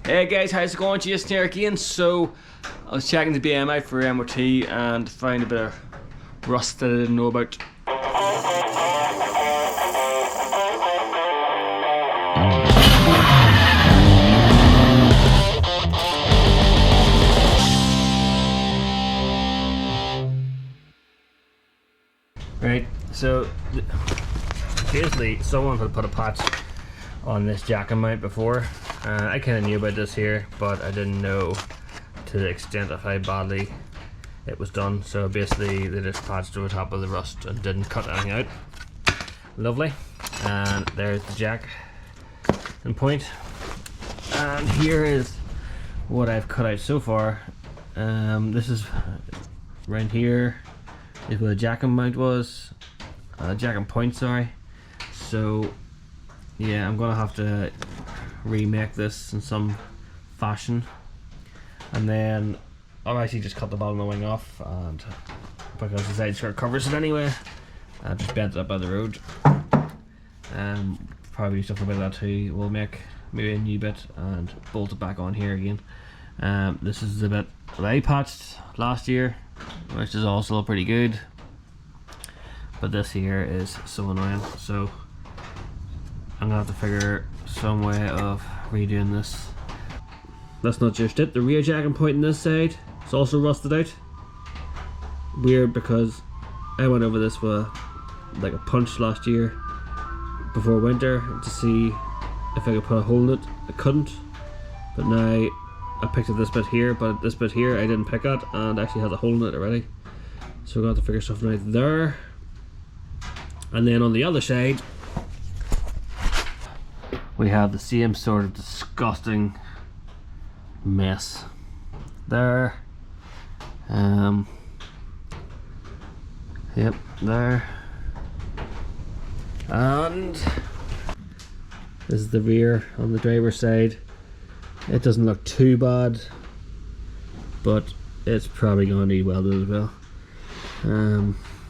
Hey guys, how's it going? Jason here again. So I was checking the BM out for MOT and found a bit of rust that I didn't know about. Right, so basically someone had put a patch on this jacking mount before. I kind of knew about this here, but I didn't know to the extent of how badly it was done. So basically they just patched over top of the rust and didn't cut anything out. Lovely. And there's the jack and point. And here is what I've cut out so far. This is right here is where the jacking mount was. Jacking point, sorry. So yeah, I'm gonna have to remake this in some fashion, and then I'll actually just cut the bottom of the wing off, and because the side skirt covers it anyway, I just bent it up by the road. Probably stuff about that too. We'll make maybe a new bit and bolt it back on here again. This is the bit that I patched last year, which is also pretty good, but this here is so annoying, so I'm gonna have to figure some way of redoing this. That's not just it, the rear jacking point on this side is also rusted out. Weird, because I went over this with like a punch last year before winter to see if I could put a hole in it. I couldn't, but now I picked up this bit here, but this bit here I didn't pick at and actually has a hole in it already. So we're gonna have to figure something out there. And then on the other side we have the same sort of disgusting mess there. Yep, there. And this is the rear on the driver's side. It doesn't look too bad, but it's probably going to need welded as well.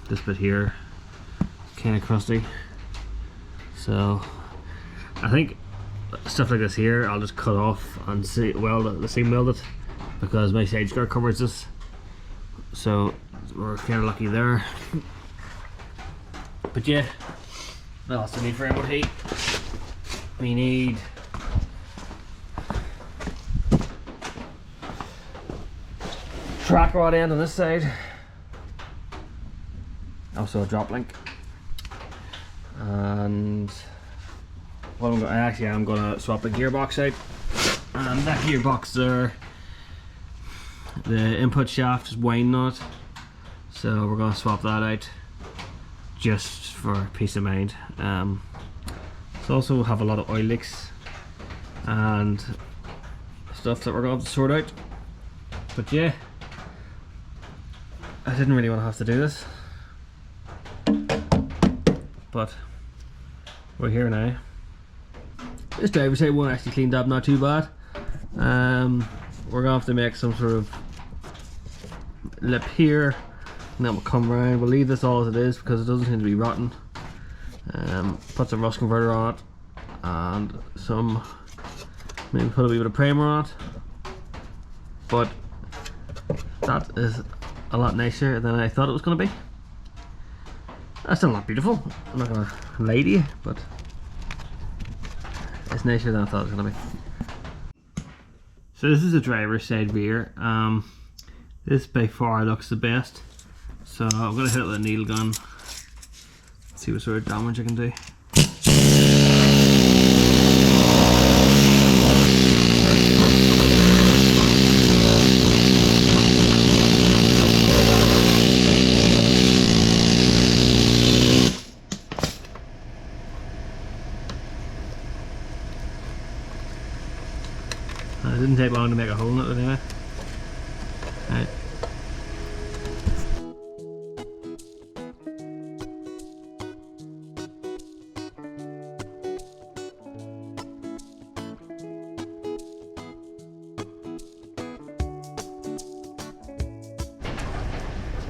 This bit here is kind of crusty, so I think stuff like this here I'll just cut off and seam weld it, because my side skirt covers this, so we're kind of lucky there. But yeah, what else do we need for MOT? We need track rod end on this side, also a drop link, and what I'm gonna swap the gearbox out, and that gearbox there, the input shaft is winding on it, so we're gonna swap that out just for peace of mind. So also have a lot of oil leaks and stuff that we're gonna have to sort out. But yeah, I didn't really want to have to do this, but we're here now. This driver's side one actually cleaned up not too bad. We're gonna have to make some sort of lip here, and then we'll come around. We'll leave this all as it is because it doesn't seem to be rotten. Put some rust converter on it, and maybe put a wee bit of primer on it. But that is a lot nicer than I thought it was going to be. That's still not beautiful, I'm not going to lie to you, but it's nicer than I thought it was going to be. So this is the driver's side rear. This by far looks the best, so I'm going to hit it with a needle gun, see what sort of damage I can do. It didn't take long to make a hole in it anyway. Right.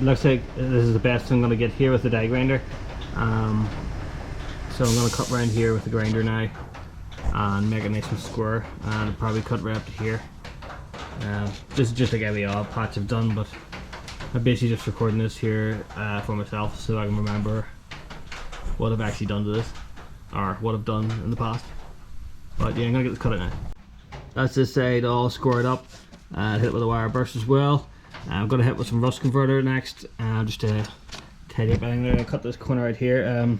Looks like this is the best I'm going to get here with the die grinder. So I'm going to cut around here with the grinder now and make it nice and square, and I'll probably cut right up to here. This is just like every odd patch I've done, but I'm basically just recording this here for myself so I can remember what I've actually done to this, or what I've done in the past. But yeah, I'm gonna get this cut out now. That's this side all squared up, and hit it with a wire burst as well. I'm gonna hit with some rust converter next, just to tidy up everything there. I cut this corner right here.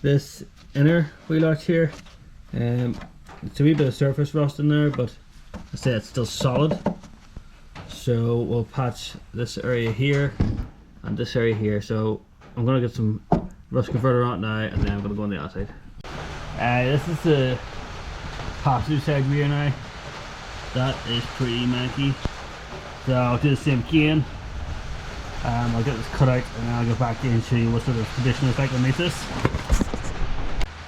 This inner wheel arch here, it's a wee bit of surface rust in there, but I say it's still solid. So we'll patch this area here and this area here. So I'm gonna get some rust converter on it now, and then I'm gonna go on the outside. This is the passenger side rear now. That is pretty manky. So I'll do the same again. I'll get this cut out and then I'll go back in and show you what sort of condition it's like underneath this.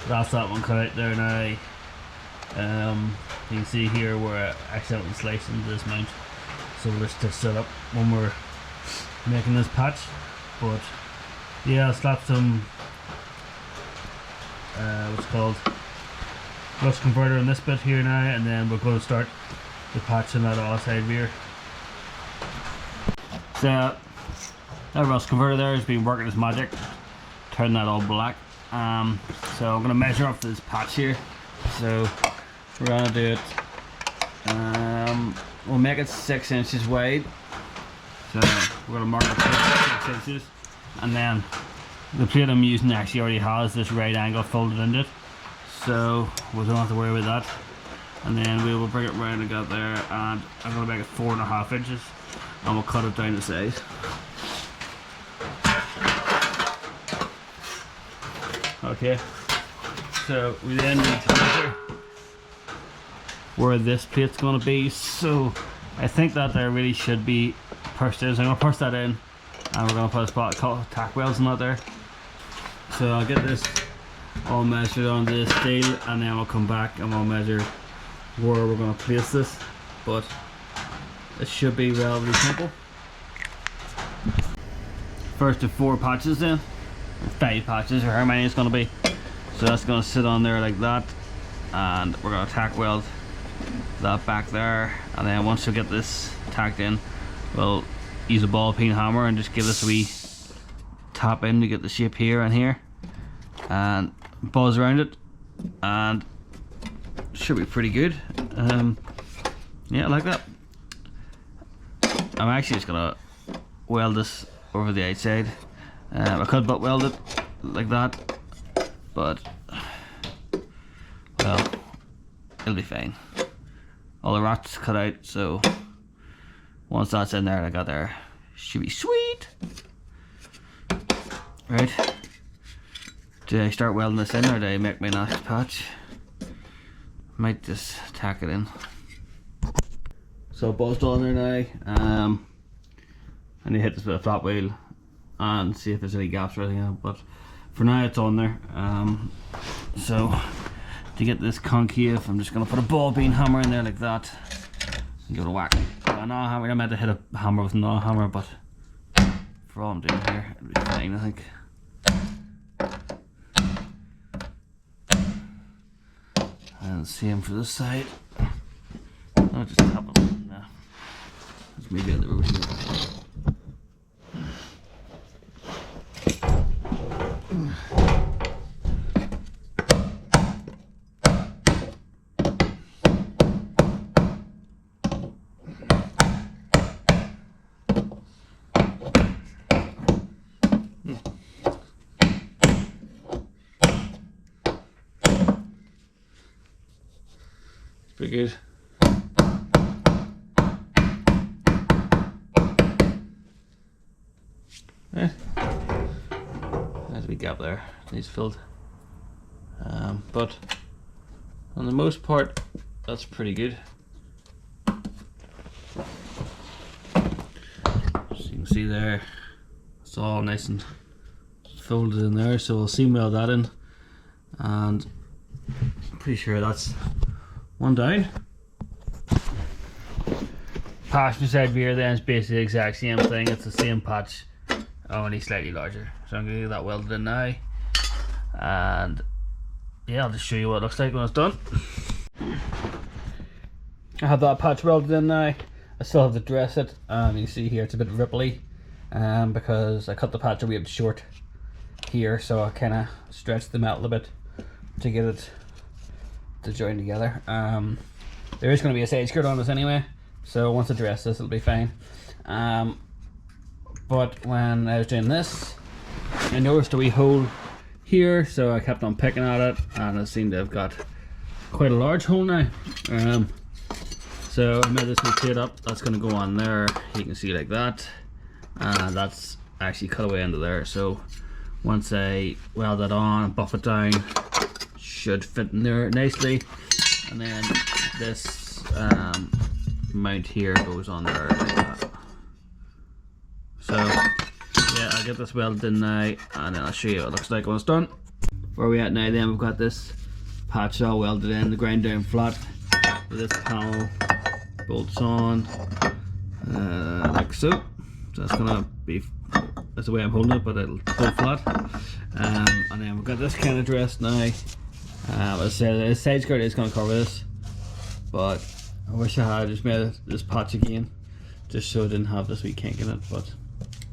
That's that one cut out there now. You can see here where I accidentally sliced into this mount. So we'll just set up when we're making this patch. But yeah, I'll slap some what's called rust converter in this bit here now, and then we're going to start the patch on that outside rear. So that rust converter there has been working its magic, turn that all black. So I'm going to measure up for this patch here. So we're going to do it, we'll make it 6 inches wide. So we're going to mark it 6 inches, and then the plate I'm using actually already has this right angle folded into it, so we don't have to worry about that. And then we will bring it round and get there, and I'm going to make it 4.5 inches, and we'll cut it down to size. Okay, so we then need to measure where this plate's going to be. So I think that there really should be pursed in, so I'm going to purse that in, and we're going to put a spot of tack welds in that there. So I'll get this all measured on this steel, and then we'll come back and we'll measure where we're going to place this, but it should be relatively simple. First of 4 patches then, 5 patches, or how many it's going to be. So that's going to sit on there like that, and we're going to tack weld that back there, and then once we get this tacked in, we'll use a ball peen hammer and just give this a wee tap in to get the shape here and here, and buzz around it, and it should be pretty good. Yeah, like that. I'm actually just gonna weld this over the outside. I could butt weld it like that, but well, it'll be fine. All the rats cut out, so once that's in there, like that there, should be sweet. Right, do I start welding this in, or do I make my next patch? Might just tack it in. So buzzed on there now. I need to hit this with a flat wheel and see if there's any gaps or anything, but for now it's on there. So to get this concave, I'm just going to put a ball bean hammer in there like that and give it a whack. A gnaw hammer. I meant to hit a hammer with a gnaw hammer, but for all I'm doing here, it'll be fine, I think. And same for this side. I'll just tap it. No. There's maybe on the road here. Pretty good. Yeah. There's a wee gap there, it needs filled. But on the most part, that's pretty good. As you can see there, it's all nice and folded in there, so we'll seam weld that in, and I'm pretty sure that's one down. Passenger side rear then is basically the exact same thing. It's the same patch, only slightly larger. So I'm going to get that welded in now, and yeah, I'll just show you what it looks like when it's done. I have that patch welded in now. I still have to dress it. You see here it's a bit ripply because I cut the patch a wee bit short here, so I kind of stretched the metal a bit to get it to join together. There is going to be a side skirt on this anyway, so once I dress this it'll be fine. But when I was doing this, I noticed a wee hole here, so I kept on picking at it, and I seem to have got quite a large hole now. So I made this new plate up. That's going to go on there. You can see like that, and that's actually cut away into there. So once I weld it on and buff it down, should fit in there nicely. And then this mount here goes on there like that. So yeah, I'll get this welded in now, and then I'll show you what it looks like when it's done. Where we at now then, we've got this patch all welded in, the ground down flat with this panel bolts on like so. So that's gonna be, that's the way I'm holding it, but it'll hold flat. And then we've got this kind of dressed now. As I said, the side skirt is gonna cover this, but I wish I had just made this patch again, just so I didn't have this wee kink in it. But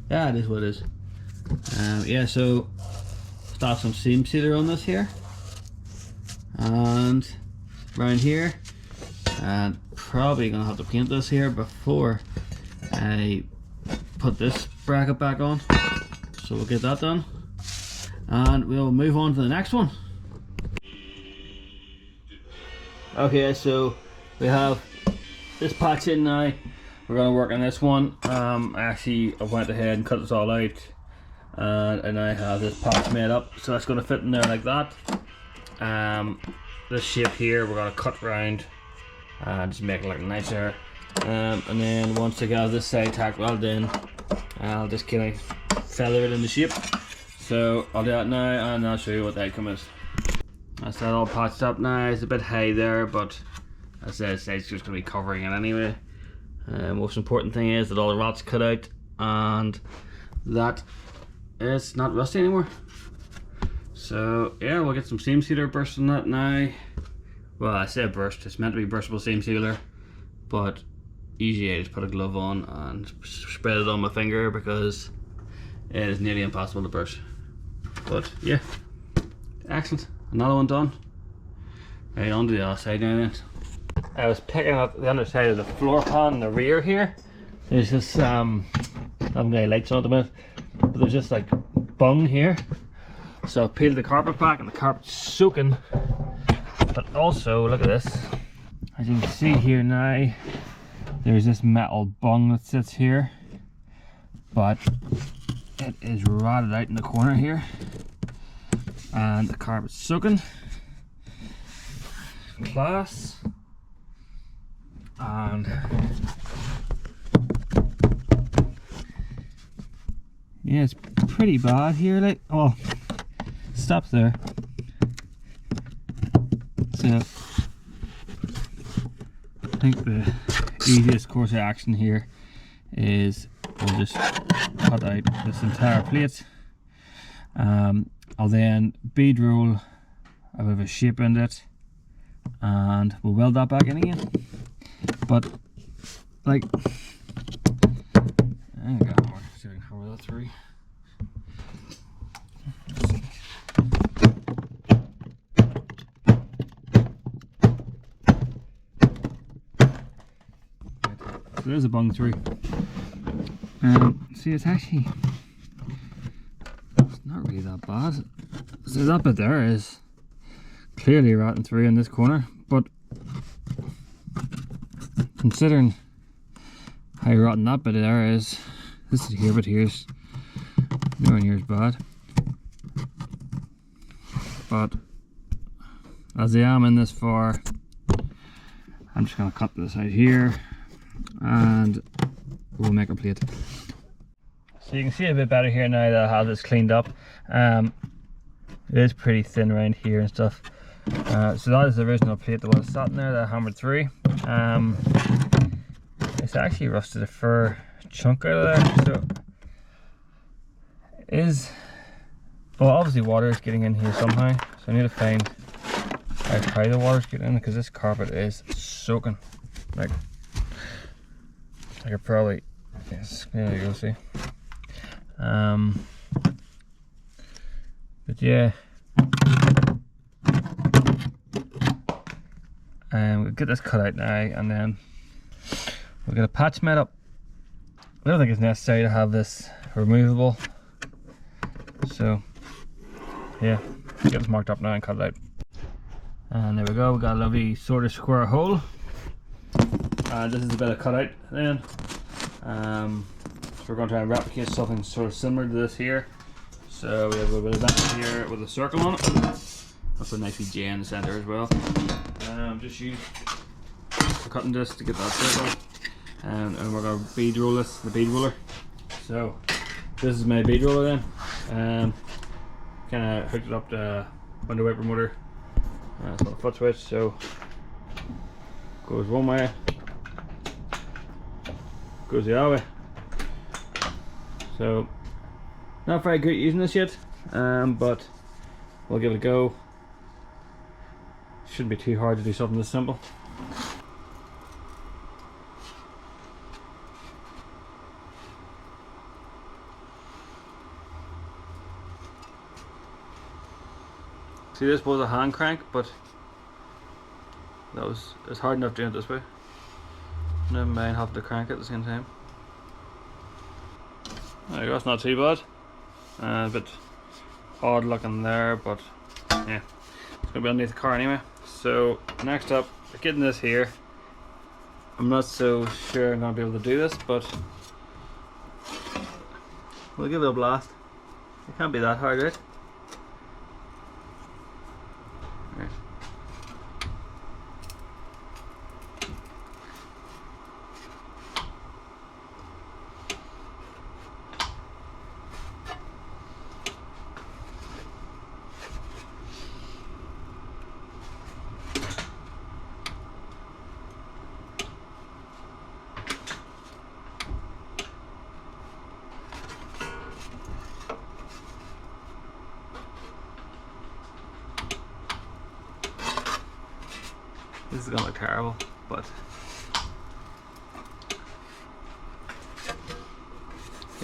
yeah, it is what it is. Yeah, so start some seam sealer on this here and around here, and probably gonna have to paint this here before I put this bracket back on. So we'll get that done, and we'll move on to the next one. Okay, so we have this patch in now. We're gonna work on this one. Actually, I went ahead and cut this all out, and I have this patch made up, so that's gonna fit in there like that. This shape here we're gonna cut round and just make it look nicer. And then once I got this side tack welded in, I'll just kind of feather it into shape. So I'll do that now, and I'll show you what the outcome is. That's that all patched up now. It's a bit high there, but as I said, it's just gonna be covering it anyway. Most important thing is that all the rot's cut out and that it's not rusty anymore. So yeah, we'll get some seam sealer burst on that now. Well, I said burst, it's meant to be burstable seam sealer, but usually I just put a glove on and spread it on my finger because it is nearly impossible to burst. But yeah, excellent. Another one done. Right, on to the other side now then. I was picking up the underside of the floor pan in the rear here. There's this, I haven't got any lights on at the minute, but there's just like bung here. So I peeled the carpet back, and the carpet's soaking. But also, look at this. As you can see here now, there's this metal bung that sits here, but it is rotted out in the corner here, and the carpet's soaking. Class. And yeah, it's pretty bad here. Like, oh, stops there. So I think the easiest course of action here is we'll just cut out this entire plate. I'll then bead roll a bit of a shape in it, and we'll weld that back in again. But like, I got more so I can cover that through. So there's a bung through. See, it's actually, it's not really that bad. So that bit there is clearly rotten through in this corner, but considering how rotten that bit there is, this is here, but here's nowhere near as bad. But as I am in this far, I'm just going to cut this out here and we'll make a plate. So you can see a bit better here now that I have this cleaned up. It is pretty thin around here and stuff. So that is the original plate that was sat in there that I hammered through. It's actually rusted a fair chunk out of there, so it is, well, obviously water is getting in here somehow, so I need to find how the water's getting in, because this carpet is soaking. Like I could probably, yes, there you go, see. But yeah, we'll get this cut out now, and then we'll get a patch made up. I don't think it's necessary to have this removable, so yeah, get this marked up now and cut it out. And there we go, we got a lovely sort of square hole. This is a bit of cut out then. So we're going to try and replicate something sort of similar to this here. So we have a bit of that here with a circle on it. I'll put a nice wee J in the centre as well. Just use the cutting disc to get that circle. And we're going to bead roll this, the bead roller. So this is my bead roller then. Kind of hooked it up to window wiper motor. It's got a foot switch, so goes one way, goes the other way. So not very good at using this yet, but we'll give it a go. Shouldn't be too hard to do something this simple. See, this was a hand crank, but it's hard enough doing it this way. Never mind having to crank it at the same time. There you go, it's not too bad. A bit odd looking there, but yeah, it's gonna be underneath the car anyway. So next up, we're getting this here. I'm not so sure I'm gonna be able to do this, but we'll give it a blast. It can't be that hard, right? This is gonna look terrible, but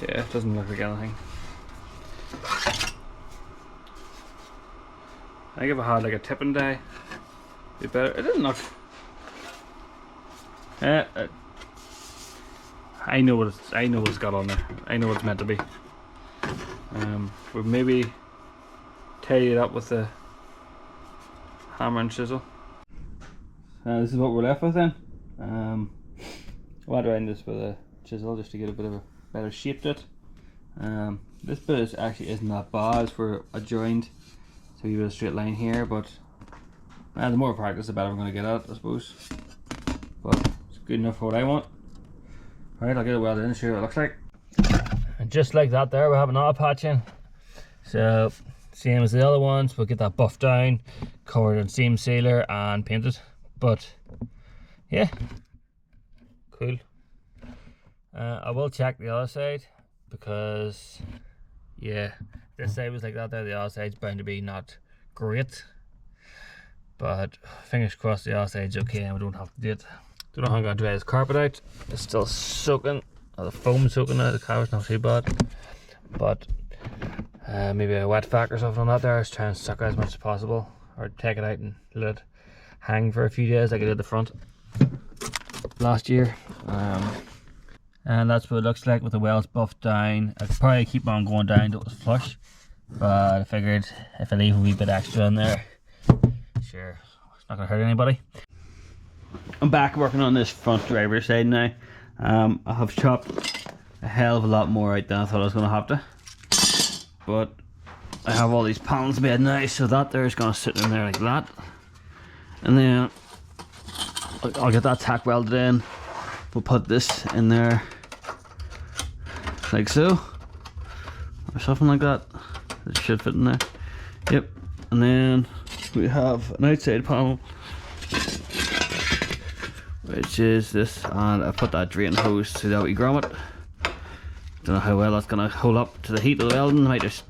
yeah, it doesn't look like anything. I think if I had like a tipping die, it'd be better. It doesn't look. I know what it's got on there. I know what it's meant to be. We'll maybe tidy it up with the hammer and chisel. This is what we're left with then. I'll add around this with a chisel just to get a bit of a better shape to it. This bit actually isn't that bad. It's for a joint, so you have a straight line here, but the more practice the better I'm going to get at it, I suppose. But it's good enough for what I want. Alright, I'll get it welded in and show you what it looks like. And just like that there, we have another patch in. So same as the other ones, we'll get that buffed down, covered in seam sealer and painted. But yeah, cool. I will check the other side, because yeah, this side was like that there, the other side's bound to be not great, but fingers crossed the other side's okay and we don't have to do it. Don't know how I'm going to dry this carpet out. It's still soaking, the foam's soaking out, the carpet's not too bad, but maybe a wet vac or something on that there. Just try and suck out as much as possible, or take it out and let it hang for a few days like I did the front last year. And that's what it looks like with the welds buffed down. I could probably keep on going down till it was flush, but I figured if I leave a wee bit extra in there, sure, it's not gonna hurt anybody. I'm back working on this front driver's side now. I have chopped a hell of a lot more out than I thought I was gonna have to, but I have all these panels made now, so that there is gonna sit in there like that. And then I'll get that tack welded in. We'll put this in there like so, or something like that. It should fit in there. Yep. And then we have an outside panel, which is this, and I put that drain hose to that wee grommet. Don't know how well that's gonna hold up to the heat of the welding. Might just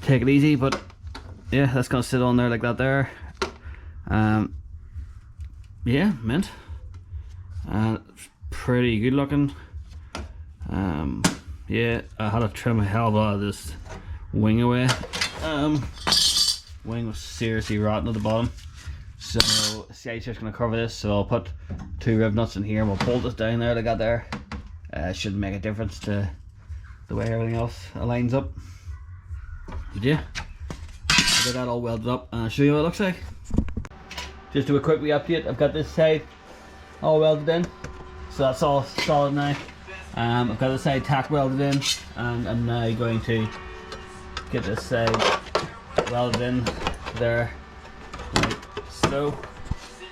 take it easy, but yeah, that's gonna sit on there like that there. Yeah, mint. It's pretty good looking. Yeah, I had to trim a hell of a lot of this wing away. Wing was seriously rotten at the bottom. So CI's just gonna cover this, so I'll put 2 rib nuts in here and we'll bolt this down there. They got there. Shouldn't make a difference to the way everything else lines up. But yeah, I'll get that all welded up and I'll show you what it looks like. Just do a quick update. I've got this side all welded in, so that's all solid now. I've got this side tack welded in, and I'm now going to get this side welded in there like so.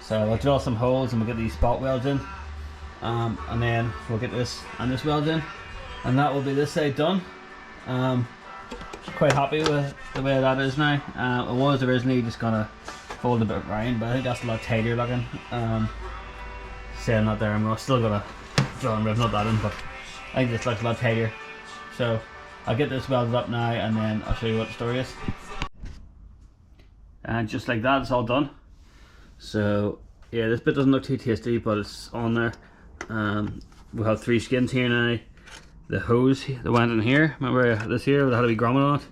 So I'll drill some holes and we'll get these spot welds in, and then we'll get this and this welded in, and that will be this side done. Quite happy with the way that is now. I was originally just gonna fold a bit round, but I think that's a lot tighter looking. Saying that there, I'm still gonna drill and rivet that in, but I think this looks a lot tighter. So I'll get this welded up now and then I'll show you what the story is. And just like that, it's all done. So yeah, this bit doesn't look too tasty, but it's on there. We have 3 skins here now. The hose that went in here, remember this here that had a wee grommet on it?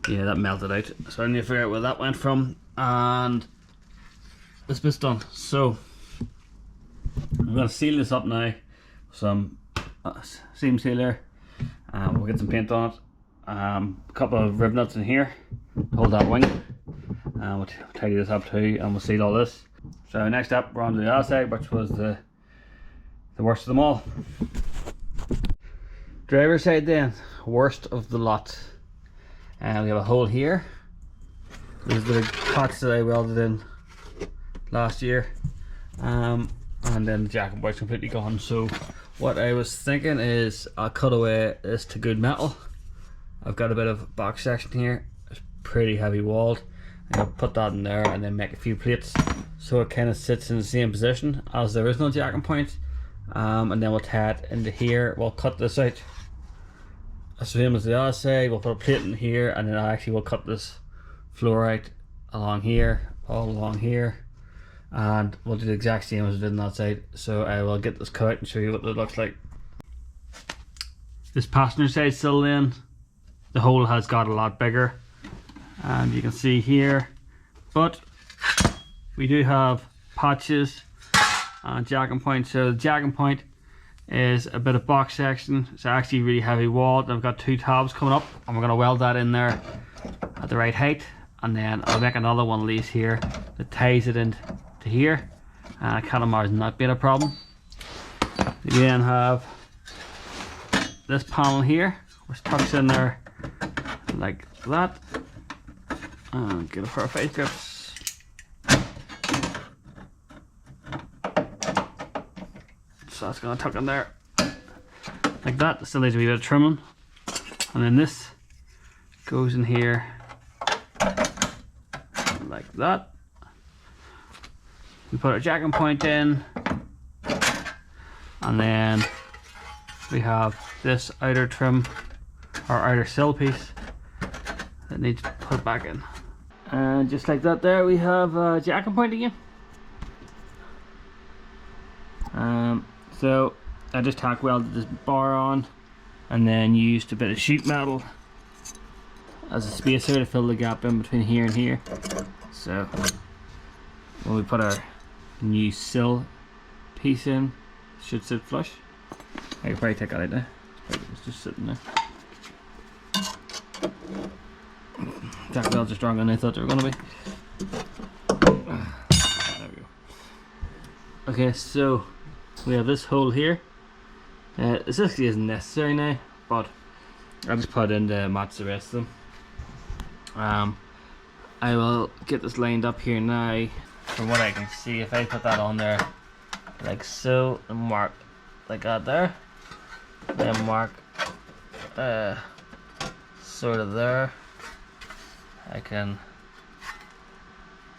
Yeah, that melted out. So I need to figure out where that went from. And this bit's done. So I'm going to seal this up now with some seam sealer. We'll get some paint on it. A couple of rib nuts in here to hold that wing. We'll tidy this up too, and we'll seal all this. So next up, we're on to the other side, which was the worst of them all. Driver's side then, worst of the lot. We have a hole here. These are the pots that I welded in last year. And then the jacking point's completely gone. So what I was thinking is I'll cut away this to good metal. I've got a bit of box section here. It's pretty heavy walled. I'll put that in there and then make a few plates so it kind of sits in the same position as the original jacking point. And then we'll tie it into here. We'll cut this out the same as the other side. We'll put a plate in here, and then actually we'll cut this floor out along here, all along here, and we'll do the exact same as we did on that side. So I will get this cut out and show you what it looks like. This passenger side sill then, the hole has got a lot bigger, and you can see here, but we do have patches and jacking point. So the jacking point is a bit of box section. It's actually really heavy walled. I've got 2 tabs coming up, and we're going to weld that in there at the right height, and then I'll make another one of these here that ties it into here, and I can't imagine that being a problem. You then have this panel here which tucks in there like that, and get a pair of face grips. So that's going to tuck in there like that. Still needs a wee bit of trimming, and then this goes in here like that. We put our jacking point in, and then we have this outer trim or outer sill piece that needs to put back in, and just like that there we have a jacking point again. So I just tack welded this bar on, and then used a bit of sheet metal as a spacer to fill the gap in between here and here. So when we put our new sill piece in, it should sit flush. I can probably take that out now. It's just sitting there. Jack welds are stronger than I thought they were going to be. There we go. Okay, so we have this hole here. This actually isn't necessary now, but I'll just put it in to match the rest of them. I will get this lined up here now. From what I can see, if I put that on there like so and mark like that there, then mark sort of there, I can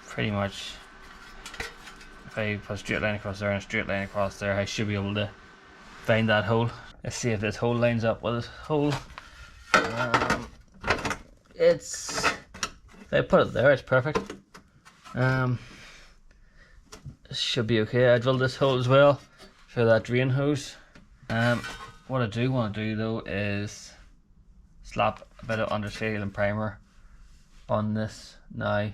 pretty much, if I put a straight line across there and a straight line across there, I should be able to find that hole. Let's see if this hole lines up with this hole. If I put it there, it's perfect. This should be okay. I drilled this hole as well for that drain hose. What I do want to do though is slap a bit of underseal and primer on this now.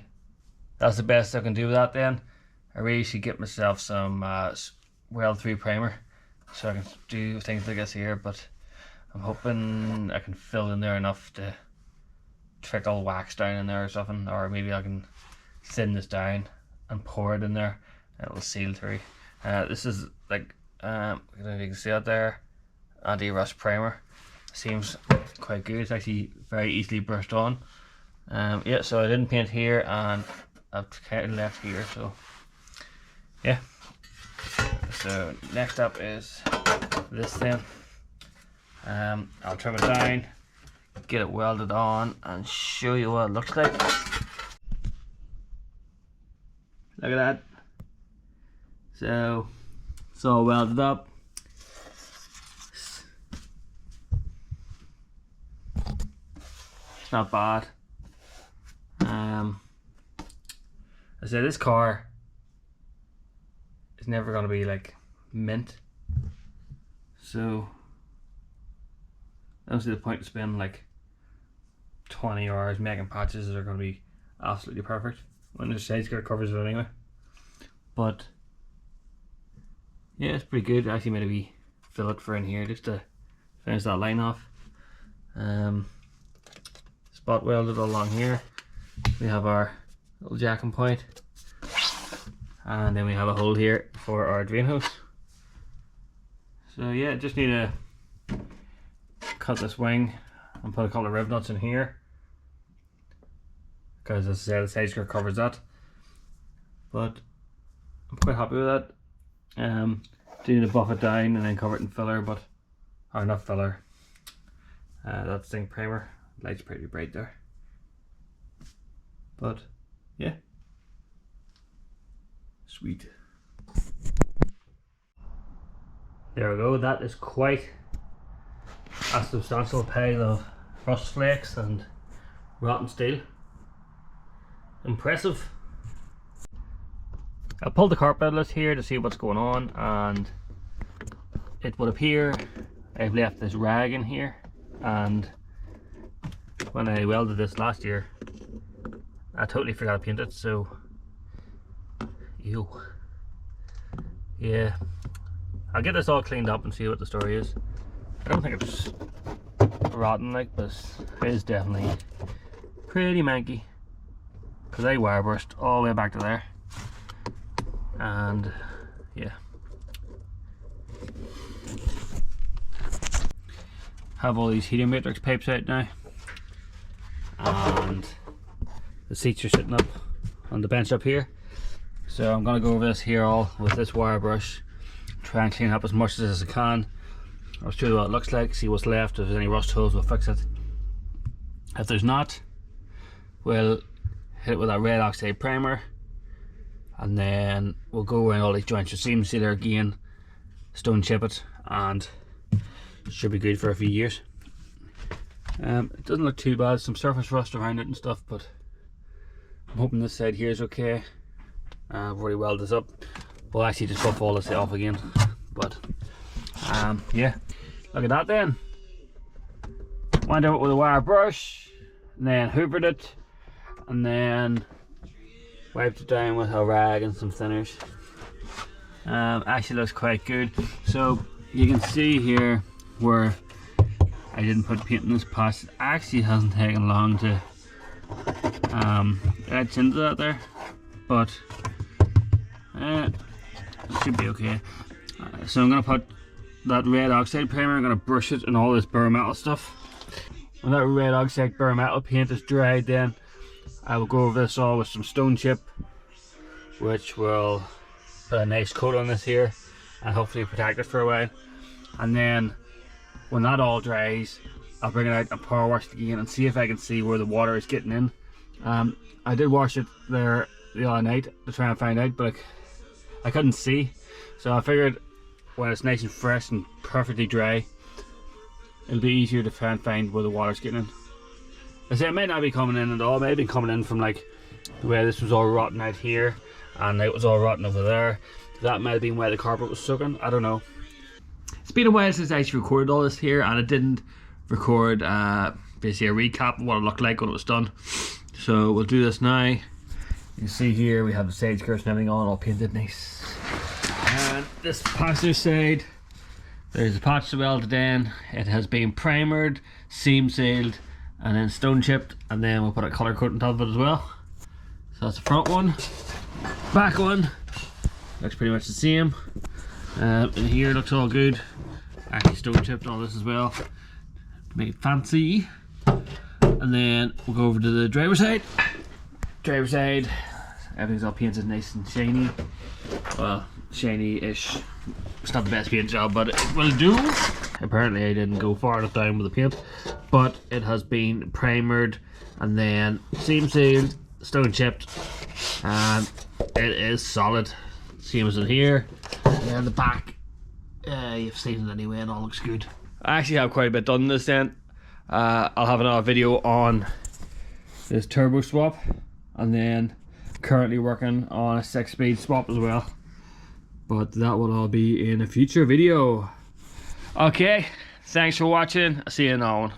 That's the best I can do with that then. I really should get myself some weld through primer so I can do things like this here, but I'm hoping I can fill in there enough to trickle wax down in there or something, or maybe I can thin this down and pour it in there and it'll seal through. This is like, I don't know if you can see it there, anti-rust primer. Seems quite good. It's actually very easily brushed on. Yeah, so I didn't paint here and I've kind of left here, so yeah. So next up is this then. I'll trim it down, get it welded on and show you what it looks like. Look at that. So it's all welded up. It's not bad. I said this car is never going to be like mint, so I don't see the point to spend like 20 hours making patches that are going to be absolutely perfect when the side skirt covers it anyway. But yeah, it's pretty good. I actually made a wee fillet for in here just to finish that line off. Spot welded along here. We have our little jacking point, and then we have a hole here for our drain hose. So yeah, just need to cut this wing and put a couple of rib nuts in here, because as I said, the side skirt covers that. But I'm quite happy with that. Do need to buff it down and then cover it in filler, but or not filler. That's zinc primer. Light's pretty bright there. But yeah, sweet. There we go. That is quite a substantial pile of rust flakes and rotten steel. Impressive. I pulled the carpet outlet here to see what's going on, and it would appear I've left this rag in here, and when I welded this last year I totally forgot to paint it, so ew. Yeah, I'll get this all cleaned up and see what the story is. I don't think it's rotten like, but it is definitely pretty manky, because I wire brushed all the way back to there. And yeah, have all these heating matrix pipes out now, and the seats are sitting up on the bench up here. So I'm gonna go over this here all with this wire brush, try and clean up as much as I can. I'll show you what it looks like, see what's left. If there's any rust holes, we'll fix it. If there's not, we'll hit it with that red oxide primer, and then we'll go around all these joints. You seam sealer again, stone chip it, and it should be good for a few years. It doesn't look too bad, some surface rust around it and stuff, but I'm hoping this side here is okay. I've already welded this up. We'll actually just buff all this off again, but yeah, look at that then. Went out with a wire brush, and then hoovered it, and then wiped it down with a rag and some thinners. Actually looks quite good. So you can see here where I didn't put paint in this patch. It actually hasn't taken long to etch into that there, but it should be okay. So I'm going to put that red oxide primer, I'm going to brush it and all this bare metal stuff. When that red oxide bare metal paint is dried, then I will go over this all with some stone chip, which will put a nice coat on this here and hopefully protect it for a while. And then when that all dries, I'll bring it out and power wash it again and see if I can see where the water is getting in. I did wash it there the other night to try and find out, but I couldn't see, so I figured when it's nice and fresh and perfectly dry, it'll be easier to try and find where the water's getting in. I say it might not be coming in at all, it might be coming in from like the way this was all rotten out here, and it was all rotten over there. That might have been why the carpet was soaking, I don't know. It's been a while since I actually recorded all this here, and I didn't record basically a recap of what it looked like when it was done. So we'll do this now. You can see here we have the sage skirts and everything on, all painted nice. And this passenger side, there's a patch welded in. It has been primered, seam sealed, and then stone chipped, and then we'll put a colour coat on top of it as well. So that's the front one. Back one looks pretty much the same. And here looks all good. Actually stone chipped all this as well to make it fancy. And then we'll go over to the driver's side. Driver's side, everything's all painted nice and shiny. Well, shiny-ish. It's not the best paint job, but it will do. Apparently I didn't go far enough down with the paint, but it has been primered and then seam sealed, stone chipped, and it is solid. Same as in here. And then the back, you've seen it anyway, and all looks good. I actually have quite a bit done this then. I'll have another video on this turbo swap, and then currently working on a 6-speed swap as well. But that will all be in a future video. Okay, thanks for watching. I'll see you in that one.